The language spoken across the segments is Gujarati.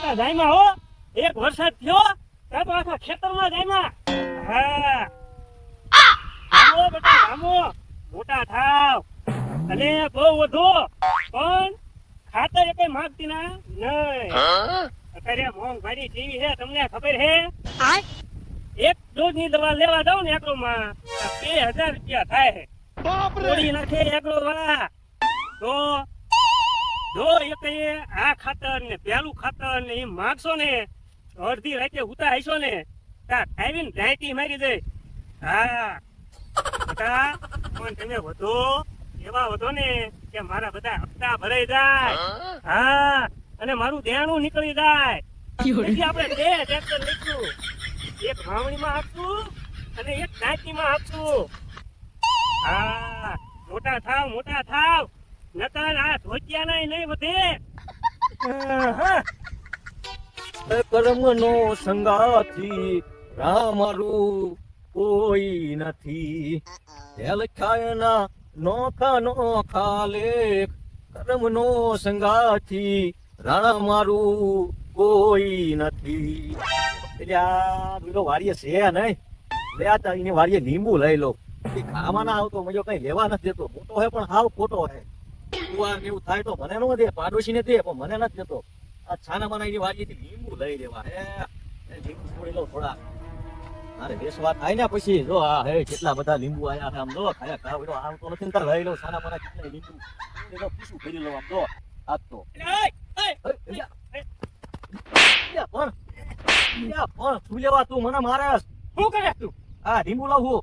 બેટા જાયમાં હો એક વરસાદ થયો ત્યાં તો આખા ખેતરમાં જાયમાં હા રામો બેટા રામો મોટા થાવ અને બહુ વધુ પણ ખાતર એ કઈ માંગતી ના નહીં અત્યારે મોંઘવારી જેવી છે તમને ખબર છે એક ડોઝની દવા લેવા જાવ ને એકડોમાં 2000 રૂપિયા થાય છે તોડી નાખે એકડો વાળા તો જો એક આ ખાતર ને પેલું ખાતર ને એ માગશો ને અડધી રાતે ઉતા આવીશો ને તા આવીને ઢાંકી મારી દે હા બેટા પણ તમે વધો એવા વધો ને કે મારા બધા હપ્તા ભરાઈ જાય હા અને મારું દેણું નીકળી જાય પછી આપણે બે ટ્રેક્ટર લઈશું એક વાવણીમાં આપશું અને એક ઢાંકીમાં આપશું હા મોટા થાવ નકર આ ધોતિયાના નહીં વધે કર્મનો સંગાથી રામારું કોઈ નથી લખાયના નોખા લેખ કર્મનો સંગાથી રામારું કોઈ નથી એટલે આ પેલો વાડીએ છે નહીં લે આ એની વાડીએ લીંબુ લઈ લો ખાવા ના આવતો મજો કઈ લેવા નથી દેતો મોટો હે પણ હાવ ખોટો હે એવું થાય તો મને નો દે પાડોશી ને દે પણ મને નથી દેતો આ છાના માના એની વાડીએથી લીંબુ લઈ લેવા હે લીંબુ છોડી લો થોડા અરે બેસવા થાય ને પછી જો આ હે કેટલા બધા લીંબુ આયા છે આમ જો ખાયા ખાવ એનો આવતો નથી ને તાર લઈ લો છાના માના કેટલા લીંબુ એનો પીસું કરી લો આમ જો આજ તો પણ તું લેવા તું મને મારે શું કરે તું હા લીંબુ લાવું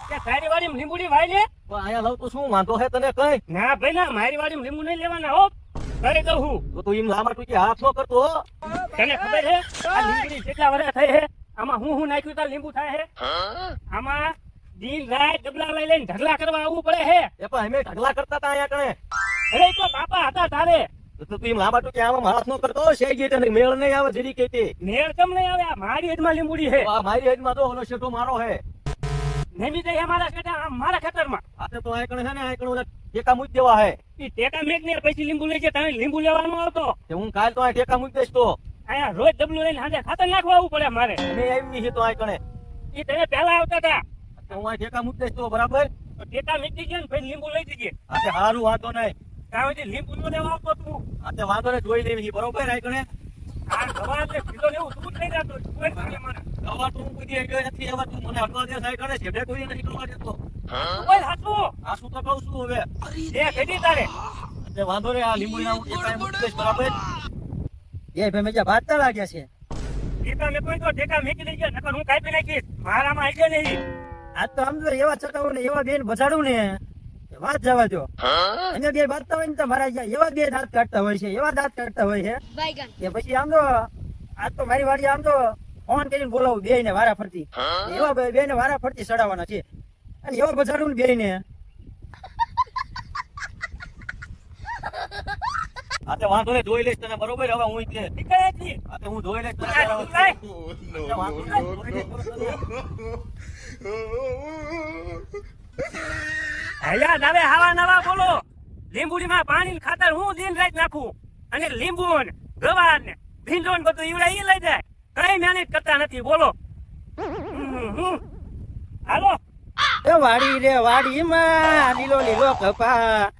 કે તારી વાડીમાં લીંબુડી વાય લે પણ અહીંયા લાવ તો શું વાંધો હે તને કઈ ના ભાઈ ના મારી વાડીમાં લીંબુ નહીં લેવાના હો કરી દઉં હું તો તું એમ લાંબા ટૂંકી હાથ નો કરતો તને ખબર છે આ લીંબુડી કેટલા વર્ષ થઈ છે આમાં હું નાખ્યું તાર લીંબુ થાય છે આમાં દિન રાત ડબલા લઈ લઈને ઢગલા કરવા આવવું પડે છે એ પણ અમે ઢગલા કરતા હતા અહીંયા કણે અરે તો બાપા હતા તારે તો તું એમ લાંબા ટૂંકી આમાં હાથ નો કરતો શેજી તને મેળ નહીં આવે જરી કેતી મેળ કેમ નહીં આવે આ મારી હેજમાં લીંબુડી છે આ મારી હેજમાં તો ઓલો શેઠો મારો હે નેમી દે મારા ખેતર મારા ખેતરમાં આતે તો આ કણે છે ને આ કણે ઓલા ટેકા મૂકી દેવા હે ઈ ટેકા મેક ને પછી લીંબુ લઈ છે તમે લીંબુ લેવાનો આવતો તે હું કાલ તો આ ટેકા મૂકી દઈશ તો અહીંયા રોજ ડબલું લઈને હાજે ખાતર નાખવા આવવું પડે મારે અમે આવી છે તો આ કણે ઈ તમે પહેલા આવતા હતા હું આ ટેકા મૂકી દઈશ તો બરાબર ટેકા મીકી ગયા ને પછી લીંબુ લઈ દીજે આતે હારું વાંધો નહીં કાવે જે લીંબુ નો લેવા આવતો તું આતે વાંધો ને જોઈ લેવી બરોબર આ કણે આ ગવા એટલે કિલો લેવું તું થઈ જતો તું જ મારે દવા તું કોઈ ગયો નથી હવે તું મને અટવા દે સાઈ કણે છે કોઈ નથી કરવા દેતો કોઈ હાથું આ શું તો કહું છું હવે એ કેડી તારે તે વાંધો ને આ લીંબુ ના ટેકા મૂકી દઈશ બરાબર એ ભાઈ મેં ભાતતા લાગ્યા છે ટેકા મેં કોઈ તો ટેકા મેકી દઈ ગયા નકર હું કાપી નાખીશ મારામાં આવી નહીં આજ તો આમ તો એવા ચકાવું ને એવા બેન બચાડું ને વાત જવા દો અને બે બાંધતા હોય ને તો મારા એવા બે દાંત કાઢતા હોય છે એવા દાંત કાઢતા હોય છે કે પછી આમ તો આજ તો મારી વાડી આમ તો ફોન કરીને બોલાવું બે ને વારા ફરતી એવા બે ને વારા ફરતી ચડાવવાના છે અને એવા બજાડું ને બે ને આતે વાંધો ને જોઈ લઈશ તને બરોબર હવે હું એટલે નીકળે છે આતે હું જોઈ લઈશ તને હયા નવે હવા નવા બોલો લીંબુડીમાં પાણી ખાતર હું દિન રાત નાખું અને લીંબુ ને ગવાર ને ભીંડો ને બધું ઈવડા ઈ લઈ જાય કઈ મહેનત કરતા નથી બોલો હાલો એ વાડી રે વાડીમાં લીલો લીલો કપા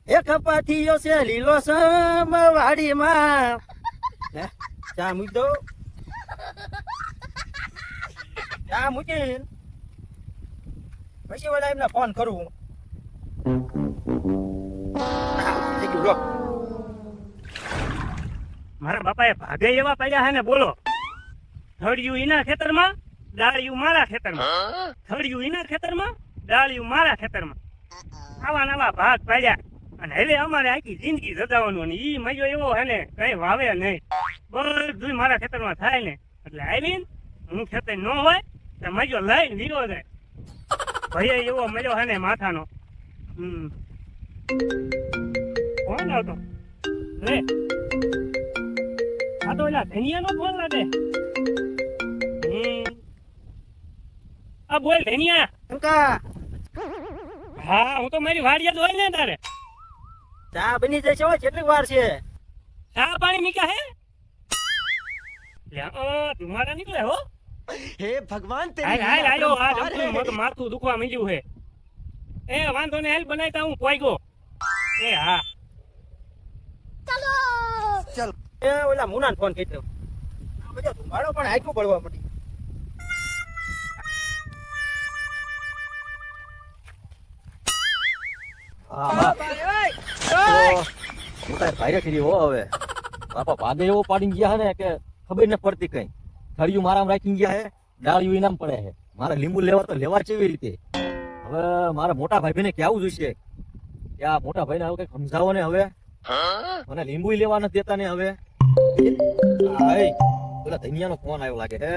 એ કપા થયો છે લીલો સમ વાડીમાં ચા મૂકી દો ચા મૂકી પછી વડા એમને ફોન કરું મારા બાપાએ ભાગે એવા પડ્યા હે ને બોલો થળિયું એના ખેતરમાં ડાળિયું મારા ખેતરમાં થળિયું એના ખેતરમાં ડાળિયું મારા ખેતરમાં આવા નવા ભાગ પાડ્યા અને હવે અમારે આખી જિંદગી રજાવાનું અને ઈ મજો એવો હે ને કઈ વાવે નહીં બધું મારા ખેતરમાં થાય ને એટલે આવીને હું ખેતર ન હોય તો મજો લઈને લીલો જાય ભાઈ એવો મજો હે ને માથાનો કોણ આવતો લે આ તો એલા ધનિયાનો ફોન લાગે આ બોલ ધનિયા અંકા હા હું તો મારી વાડીએ જ હોય ને તારે ચા બની જશે કેટલી વાર છે ચા પાણી મીકા હે ધુમાડા નીકળે હો. हे भगवान હાલ હાલ આયો આ જમતું મગ માથું દુખવા માંડ્યું છે. એ વાંધો ને હાલ બનાવતા હું પોઈગો. એ હા એ ઓલા મુનાને ફોન કરી દઉં. આ બધો ધુમાડો પણ હાઈકું પડવા મળી. હા મોટા ભાઈરે કરી હો હવે બાપા ભાગે એવો પાડી ગયા હે ને કે ખબર ન પડતી કઈ થળિયું મારામાં રાખી ગયા હે ડાળિયું ઇનામ પડે છે મારે લીંબુ લેવા તો લેવા કેવી રીતે હવે મારા મોટા ભાઈને કેવું જોઈશે કે આ મોટા ભાઈને હવે કઈક સમજાવો ને હવે મને લીંબુ લેવા નથી દેતા ને હવે પેલા ધનિયાનો ફોન આવ્યો લાગે હે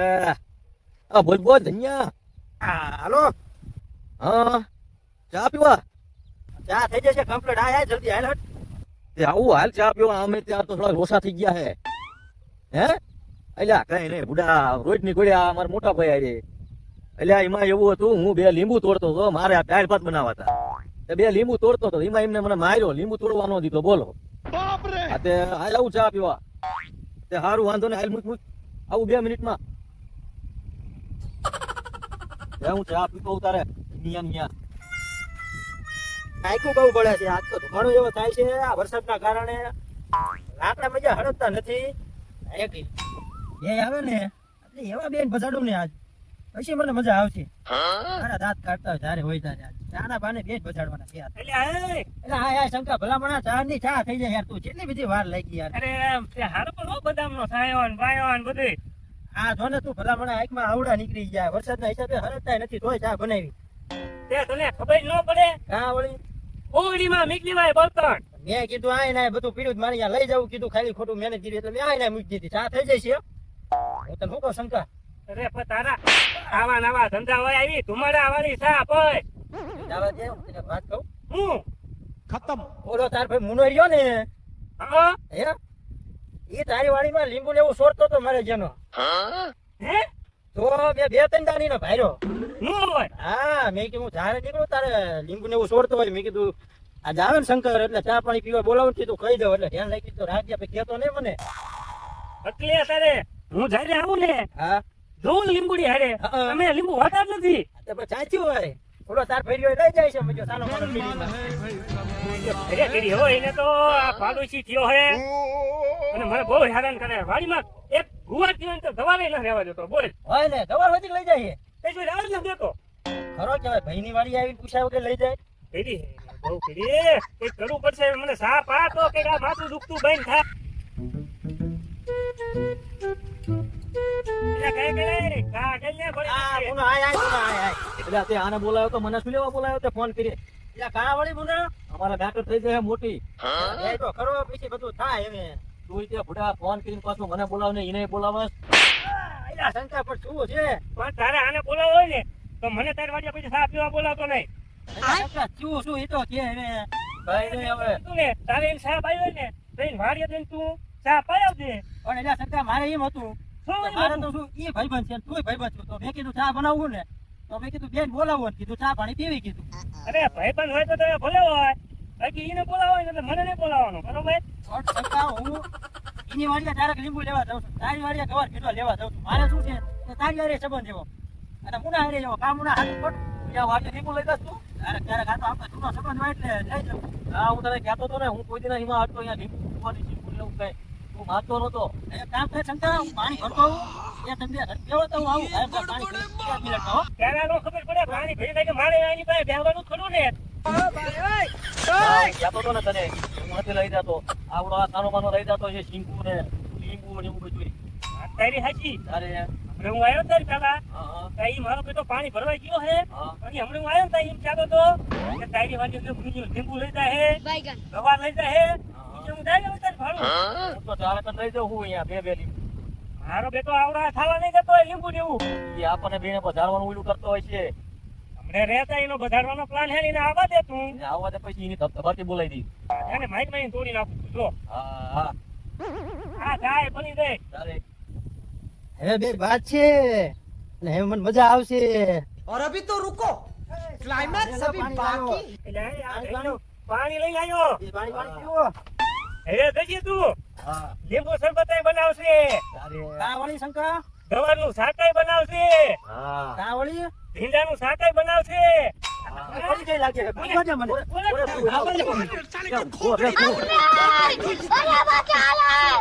આ બોલ બોલ ધનિયા હાલો હા ચા પીવા ચા થઈ જશે કમ્પ્લીટ. આ જલ્દી હાલ હટ. તે આવું હાલ ચા પીવા અમે ત્યાં તો થોડા રોસા થઈ ગયા હે અલ્યા કઈ નહીં બુડા રોજ ની ગોળ્યા મારા મોટા ભાઈ આરે અલ્યા એમાં એવું હતું હું 2 લીંબુ તોડતો હતો મારે આ દાળ ભાત બનાવવા હતા તે 2 લીંબુ તોડતો હતો એમાં એમને મને માર્યો લીંબુ તોડવા ન દીધો બોલો હા તે હાલ આવું ચા પીવા તે હારું વાંધો ને હાલ મૂક આવું 2 મિનિટમાં હું ચા પીતો ઉતારે નિયા હાઈકું બહુ પડે છે. આજ તો ધુમાડો એવો થાય છે આ વરસાદના કારણે. લાકડા મજા હળગતા નથી. એ આવે ને એટલે એવા બેન ભજાડું ને આજ પછી મને મજા આવશે. મારા દાંત કાઢતા હોય ત્યારે હોય ત્યારે આજ ચાના બાને બેન ભજાડવાના છે યાર. એટલે હા યાર શંકા ભલામણા ચા ની ચા થઈ જાય યાર. તું કેટલી બધી વાર લાગી યાર. અરે હારો પણ બદામનો છાંયો ને બાયો ને બધું. આ જો ને તું ભલામણા આંખમાં આવડા નીકળી જાય. વરસાદના હિસાબે હરકતા નથી તોય ચા બનાવી. તે તને ખબર ન પડે હા વળી ઓગડીમાં મીકલી વાય બળતણ. મેં કીધું આય ના બધું પીડ્યું મારે અહીંયા લઈ જવું કીધું ખાલી ખોટું મહેનત કરી એટલે મેં આય ના મૂકી દીધી. ચા થઈ જાય છે હું તને શું કહું શંકા અરે પણ તારા આવા નવા ધંધા હોય આવી ધુમાડા વાળી ચા પય જવા દે હું તને વાત કહું. હું खत्म ઓલો તાર ભાઈ મુનો રહ્યો ને હા હે એ તારી વાડીમાં લીંબુ ને એવું છોડતો તો મારે જેનો હે તો મેં 2-3 દાની નો ભાર્યો. નો હોય હા મેં કીધું જાણે નીકળું તારે લીંબુ ને એવું છોડતો હોય મેં કીધું આ જાવે ને શંકર એટલે ચા પાણી પીવા બોલાવું કીધું કહી દઉં એટલે ધ્યાન રાખી તો રાખજે પછી કહેતો નહીં મને. એટલે તારે હું જયારે આવું ને હા જોઉં ને લીંબુડી હારે હા. અમે લીંબુ વાતા જ નથી. તો પછી ચાચ્યું હોય થોડો તાર ફેર્યો લઈ જાય છે મજો સાનો માનો પીડીમાં. અરે કરી હોય એને તો આ પાડોશી થયો હે અને મને બહુ હેરાન કરે. વાડીમાં એક ગુવાર થયો ને તો દવારે ન રહેવા દેતો. બોલ હોય ને દવા વધી લઈ જાય તે કોઈ રહેવા જ ન દેતો. ખરો કેવાય ભાઈની વાડી આવીને પૂછ્યા વગર લઈ જાય. કરી બહુ કરી કંઈક કરવું પડશે. મને સાપ આ તો કે આ માથું દુખતું બંધ થાય. આ મુનો આય આય મુનો આય આય. એટલે તે આને બોલાવ્યો તો મને શું લેવા બોલાવ્યો તે ફોન કરી એટલે કાણા વાળી મુનો અમારા મેટર થઈ જાય મોટી એ તો કરો પછી બધું થાય હવે. તું તે બુડા ફોન કરીને પાછું મને બોલાવ ને એને બોલાવસ એલા શંકા પર શું છે પણ તારે આને બોલાવો હોય ને તો મને તારી વાડિયા પછી સાપ પીવા બોલાવતો નહીં. શંકા શું એ તો કે હવે ભાઈ ને હવે તું ને તારે એને સાપ આવ્યો હોય ને તો એને વાડિયા દઈને તું સાપ પાયાવજે. પણ એલા શંકા મારે એમ હતું શું કે મારે તો શું ઈ ભાઈબંધ છે તું ભાઈબંધ છો તો મેં કીધું ચા બનાવવું ને તો મેં કીધું બેન બોલાવો ને કીધું ચા પાણી પીવી કીધું. અરે ભાઈબંધ હોય તો તમે ભલે હોય બાકી એને બોલાવો હોય ને તો મને નહીં બોલાવવાનો બરોબર. પણ શંકા હું એની વાડિયા ડાયરેક્ટ લીંબુ લેવા જાઉં છું તારી વાડિયા ગવાર કેટલા લેવા જાઉં છું. મારે શું છે કે તારી વાડિયા સંબંધ એવો અને મુના હારે એવો કા મુના હાથ ખોટ ત્યાં વાડીએ લીંબુ લઈ દસ તું ક્યારેક આ તો આપણે જૂનો સંબંધ હોય એટલે લઈ જાઉં. હા હું તને કહેતો હતો ને હું કોઈ દિન એમાં હતો અહીંયા લીંબુ કૂવાની લીંબુ લેવું કઈ તું માનતો નતો એક કામ કરે શંકા હું પાણી ભરતો આવું એ તમને કેવો તો હું આવું પાણી ભરી 5 મિનિટમાં હો. ત્યારે નો ખબર પડે પાણી ભરી થાય કે મારે એની પાસે બેહવાનું ખરું ને. કહેતો હતો ને તને હું નથી લઈ જતો આવડો આ નાનો માનો લઈ જતો છે શીંકુ ને લીંબુ ને એવું બધું આ તારી હાચી. તારે હમણાં હું આવ્યો તારી પેલા હા તો ઈ મારો બેટો પાણી ભરવા ગયો હે હા અને હમણાં હું આવ્યો ને તો એમ કહેતો હતો કે તારી વાડી લીંબુ લઈ જાય હે દવા લઈ જાય હે એટલે હું જાય તારી ભાડું. હું તો ચાલે તને લઈ જાઉં હું અહીંયા બે લીંબુ મારો બેટો આવડા થાવા નહીં જતો હોય લીંબુ જેવું. એ આપણને બેને વધારવાનું ઓલું કરતો હોય છે હમણાં રહેતા એનો વધારવાનો પ્લાન હે ને એને આવવા દે તું. એને આવવા દે પછી એની ધબધબાટી બોલાવી દી એને માઇક માં તોડી નાખું છું. જો હા હા આ જાય બની દે. તારે હવે બે વાત છે અને હવે મને મજા આવશે. और अभी तो रुको क्लाइमैक्स अभी बाकी એટલે આ ભાઈનો પાણી લઈને આવ્યો. એ પાણી પાણી પીવો. હવે જજે તું. હા લીંબુ શરબત બનાવશે, તારે કાવળી શંકા, ગવારનું શાકાય બનાવશે, હા કાવળી ભીંડાનું શાકાય બનાવશે. કાવળી કઈ લાગે છે? પૂછવા દે મને. ઓરે તું. અરે બચારા